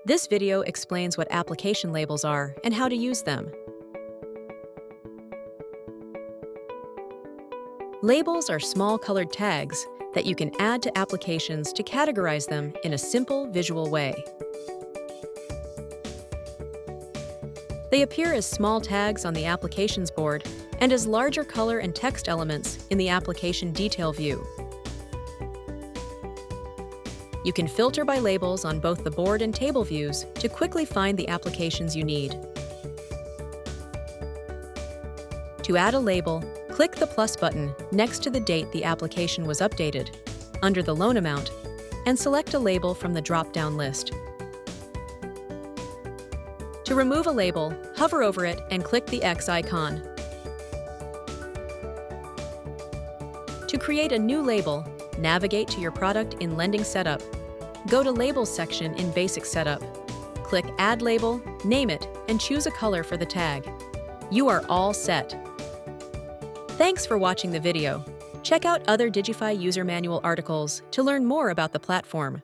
This video explains what application labels are and how to use them. Labels are small colored tags that you can add to applications to categorize them in a simple visual way. They appear as small tags on the applications board and as larger color and text elements in the application detail view. You can filter by labels on both the board and table views to quickly find the applications you need. To add a label, click the plus button next to the date the application was updated, under the loan amount, and select a label from the drop-down list. To remove a label, hover over it and click the X icon. To create a new label, navigate to your product in Lending Setup. Go to Labels section in Basic Setup. Click Add Label, name it, and choose a color for the tag. You are all set. Thanks for watching the video. Check out other DigiFi user manual articles to learn more about the platform.